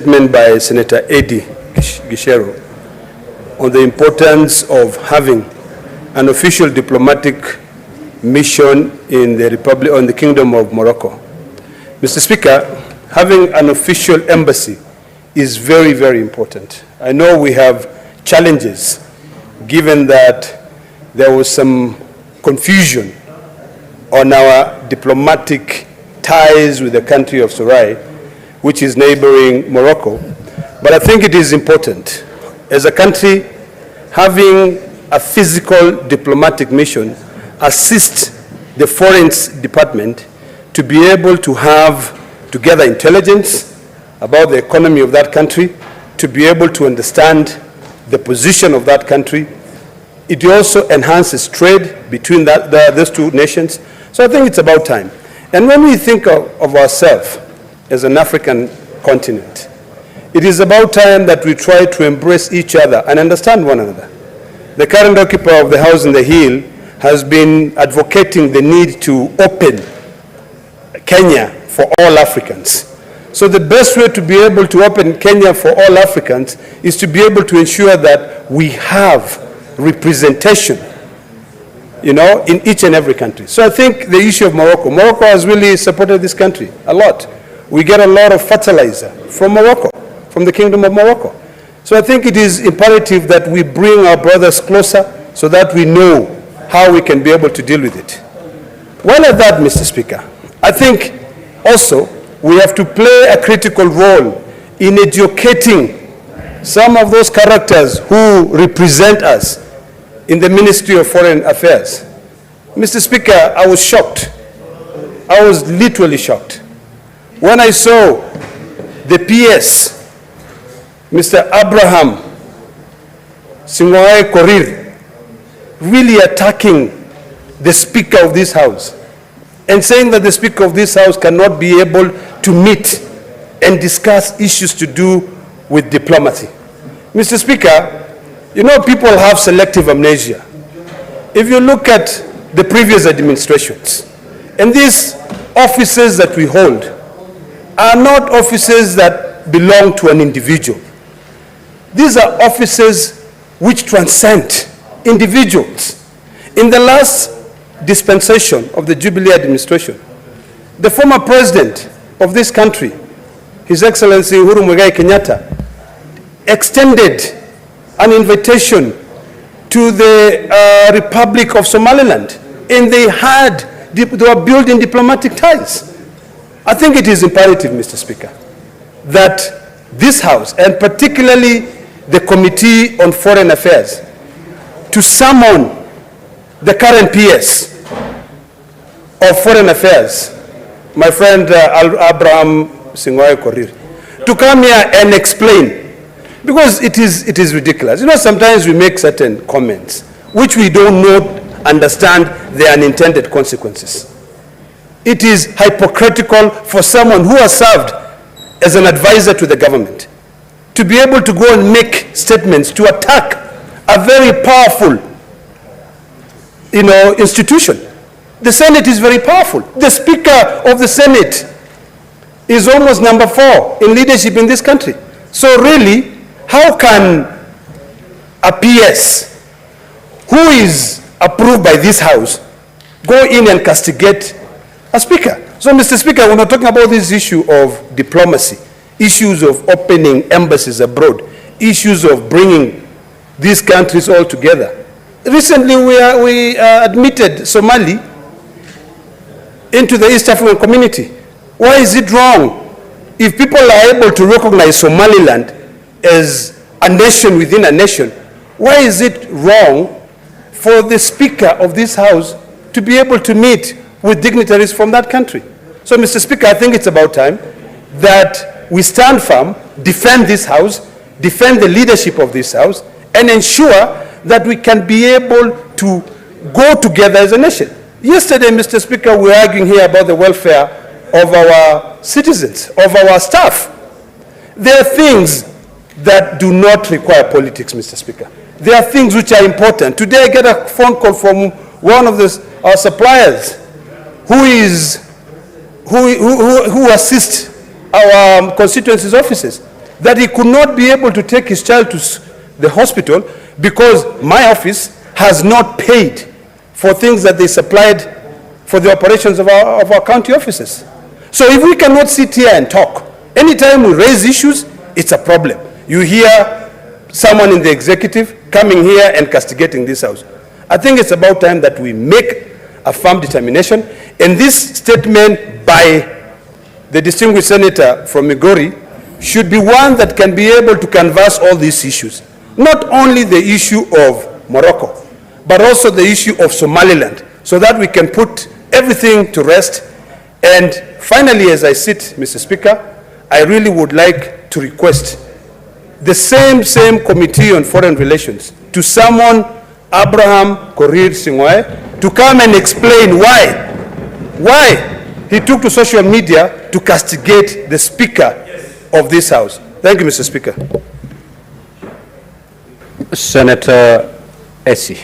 Statement by Senator Eddie Gishero on the importance of having an official diplomatic mission in the Republic, or in the Kingdom of Morocco. Mr. Speaker, having an official embassy is very, very important. I know we have challenges, given that there was some confusion on our diplomatic ties with the country of Sarai, which is neighboring Morocco. But I think it is important, as a country, having a physical diplomatic mission assist the Foreign Department to be able to gather intelligence about the economy of that country, to be able to understand the position of that country. It also enhances trade between those two nations. So I think it's about time. And when we think of ourselves as an African continent, it is about time that we try to embrace each other and understand one another. The current occupier of the House in the Hill has been advocating the need to open Kenya for all Africans. So the best way to be able to open Kenya for all Africans is to be able to ensure that we have representation, in each and every country. So I think the issue of Morocco has really supported this country a lot. We get a lot of fertilizer from Morocco, from the Kingdom of Morocco. So I think it is imperative that we bring our brothers closer so that we know how we can be able to deal with it. While at that, Mr. Speaker, I think also we have to play a critical role in educating some of those characters who represent us in the Ministry of Foreign Affairs. Mr. Speaker, I was shocked. I was literally shocked when I saw the PS, Mr. Abraham Singwae Korir, really attacking the Speaker of this House and saying that the Speaker of this House cannot be able to meet and discuss issues to do with diplomacy. Mr. Speaker, people have selective amnesia. If you look at the previous administrations, and these offices that we hold are not offices that belong to an individual. These are offices which transcend individuals. In the last dispensation of the Jubilee administration, the former president of this country, His Excellency Uhuru Kenyatta, extended an invitation to the Republic of Somaliland, and they were building diplomatic ties. I think it is imperative, Mr. Speaker, that this House, and particularly the Committee on Foreign Affairs, to summon the current PS of Foreign Affairs, my friend Abraham Singwae Korir, to come here and explain, because it is ridiculous. Sometimes we make certain comments which we don't understand their unintended consequences. It is hypocritical for someone who has served as an advisor to the government to be able to go and make statements to attack a very powerful, institution. The Senate is very powerful. The Speaker of the Senate is almost number 4 in leadership in this country. So really, how can a PS who is approved by this House go in and castigate a Speaker? So, Mr. Speaker, when we're talking about this issue of diplomacy, issues of opening embassies abroad, issues of bringing these countries all together, recently we admitted Somali into the East African community. Why is it wrong if people are able to recognize Somaliland as a nation within a nation? Why is it wrong for the Speaker of this House to be able to meet with dignitaries from that country? So, Mr. Speaker, I think it's about time that we stand firm, defend this House, defend the leadership of this House, and ensure that we can be able to go together as a nation. Yesterday, Mr. Speaker, we were arguing here about the welfare of our citizens, of our staff. There are things that do not require politics, Mr. Speaker. There are things which are important. Today I get a phone call from one of our suppliers who assists our constituencies offices. that he could not be able to take his child to the hospital because my office has not paid for things that they supplied for the operations of our county offices. So if we cannot sit here and talk, anytime we raise issues, it's a problem. You hear someone in the executive coming here and castigating this house. I think it's about time that we make a firm determination, and this statement by the distinguished senator from Migori should be one that can be able to canvass all these issues. Not only the issue of Morocco, but also the issue of Somaliland, so that we can put everything to rest. And finally, as I sit, Mr. Speaker, I really would like to request the same Committee on Foreign Relations to summon Abraham Korir Singwae to come and explain why he took to social media to castigate the Speaker of this House. Thank you, Mr. Speaker. Senator Essie.